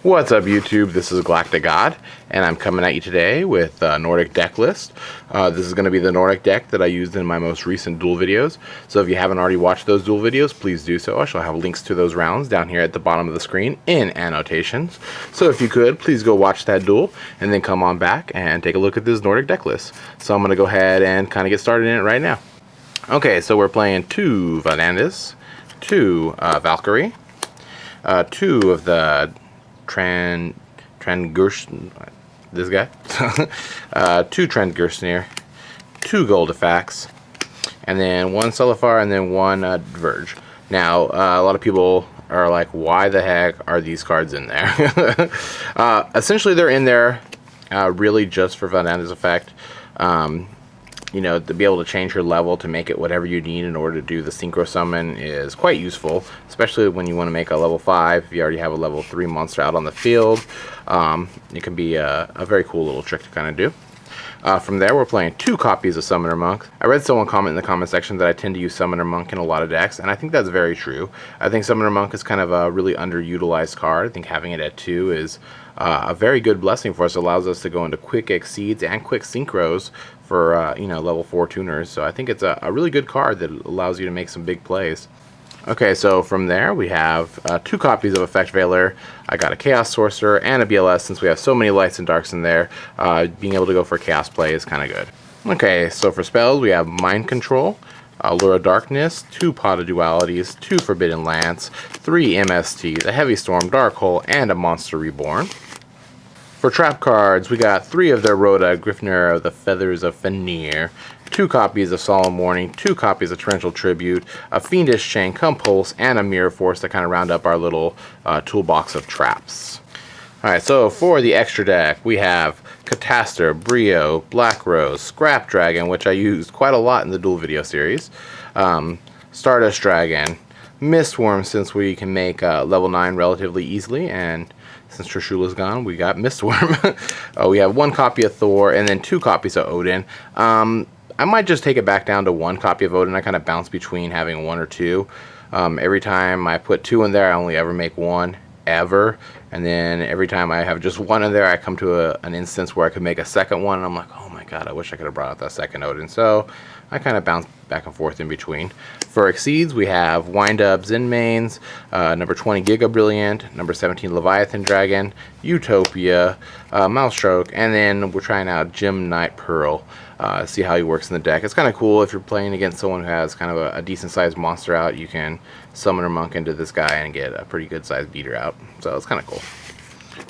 What's up YouTube, this is GalacticGod, and I'm coming at you today with a Nordic deck list. This is going to be the Nordic deck that I used in my most recent duel videos, so if you haven't already watched those duel videos, please do so. I shall have links to those rounds down here at the bottom of the screen in annotations. So if you could, please go watch that duel, and then come on back and take a look at this Nordic deck list. So I'm going to go ahead and kind of get started in it right now. Okay, so we're playing 2 Vanadis, 2 Valkyrie, 2 of the Tanngrisnir, this guy, 2 Tanngrisnir, 2 Guldfaxe, and then 1 Alfar, and then 1 Dverg. Now, a lot of people are like, why the heck are these cards in there? Essentially, they're in there really just for Vanadis effect. You know, to be able to change your level to make it whatever you need in order to do the synchro summon is quite useful, especially when you want to make a level 5 if you already have a level 3 monster out on the field. It can be a very cool little trick to kind of do. From there, we're playing 2 copies of Summoner Monk. I read someone comment in the comment section that I tend to use Summoner Monk in a lot of decks, and I think that's very true. I think Summoner Monk is kind of a really underutilized card. I think having it at 2 is a very good blessing for us. It allows us to go into quick exceeds and quick synchros for you know, level 4 tuners. So I think it's a really good card that allows you to make some big plays. Okay, so from there we have 2 copies of Effect Veiler. I got a Chaos Sorcerer and a BLS. Since we have so many lights and darks in there, being able to go for Chaos play is kind of good. Okay, so for spells we have Mind Control, Allure of Darkness, 2 Pot of Dualities, 2 Forbidden Lance, 3 MSTs, a Heavy Storm, Dark Hole, and a Monster Reborn. For trap cards, we got 3 of their Rhoda, Gleipnir of the Fetters of Fenrir, 2 copies of Solemn Warning, 2 copies of Torrential Tribute, a Fiendish Chain, Compulsory, and a Mirror Force to kind of round up our little toolbox of traps. Alright, so for the extra deck, we have Catastrophe, Brionac, Black Rose, Scrap Dragon, which I used quite a lot in the duel video series, Stardust Dragon, Mist Wurm, since we can make level 9 relatively easily, and since Trishula's gone, we got Mist Wurm. We have 1 copy of Thor, and then 2 copies of Odin. I might just take it back down to 1 copy of Odin. I kind of bounce between having 1 or 2. Every time I put 2 in there, I only ever make 1, ever. And then every time I have just 1 in there, I come to an instance where I could make a second one, and I'm like, oh my god, I wish I could have brought out that second Odin. So I kind of bounce back and forth in between. For Exceeds, we have Wind-Ups and Mains, number 20 Giga Brilliant, number 17 Leviathan Dragon, Utopia, Mousestroke, and then we're trying out Gem Knight Pearl. See how he works in the deck. It's kind of cool if you're playing against someone who has kind of a decent sized monster out. You can Summoner Monk into this guy and get a pretty good sized beater out. So it's kind of cool.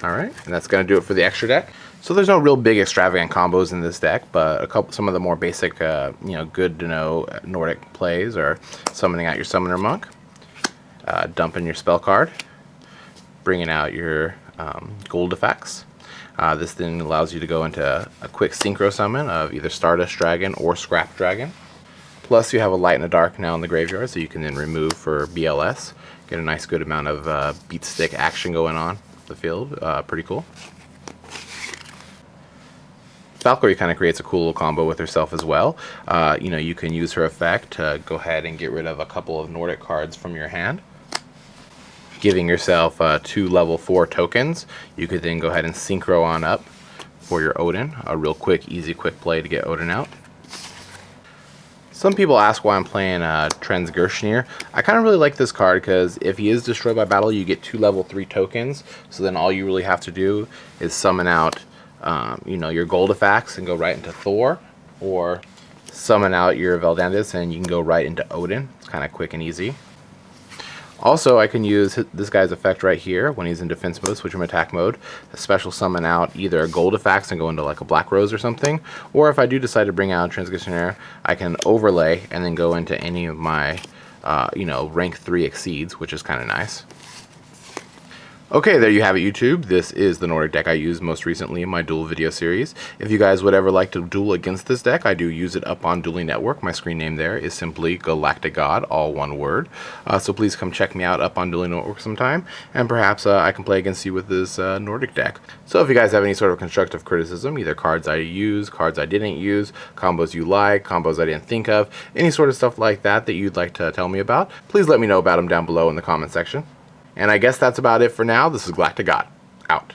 Alright, and that's going to do it for the extra deck. So there's no real big extravagant combos in this deck, but some of the more basic, you know, good to know Nordic plays are summoning out your Summoner Monk, dumping your spell card, bringing out your Guldfaxe. This then allows you to go into a quick synchro summon of either Stardust Dragon or Scrap Dragon. Plus you have a Light and a Dark now in the graveyard, so you can then remove for BLS. Get a nice good amount of beat stick action going on the field. Pretty cool. Valkyrie kind of creates a cool little combo with herself as well. You know, you can use her effect to go ahead and get rid of a couple of Nordic cards from your hand, giving yourself 2 level 4 tokens. You could then go ahead and synchro on up for your Odin. A real quick, easy, quick play to get Odin out. Some people ask why I'm playing Tanngrisnir. I kind of really like this card because if he is destroyed by battle, you get 2 level 3 tokens. So then all you really have to do is summon out you know, your Guldfaxe and go right into Thor, or summon out your Vanadis and you can go right into Odin. It's kind of quick and easy. Also, I can use this guy's effect right here when he's in defense mode, switch him attack mode, a special summon out either a Guldfaxe and go into like a Black Rose or something, or if I do decide to bring out Tanngrisnir, I can overlay and then go into any of my you know, rank 3 exceeds, which is kind of nice. Okay, there you have it, YouTube. This is the Nordic deck I used most recently in my duel video series. If you guys would ever like to duel against this deck, I do use it up on Dueling Network. My screen name there is simply GalacticGod, all one word. So please come check me out up on Dueling Network sometime, and perhaps I can play against you with this Nordic deck. So if you guys have any sort of constructive criticism, either cards I use, cards I didn't use, combos you like, combos I didn't think of, any sort of stuff like that that you'd like to tell me about, please let me know about them down below in the comment section. And I guess that's about it for now. This is GalacticGod. out.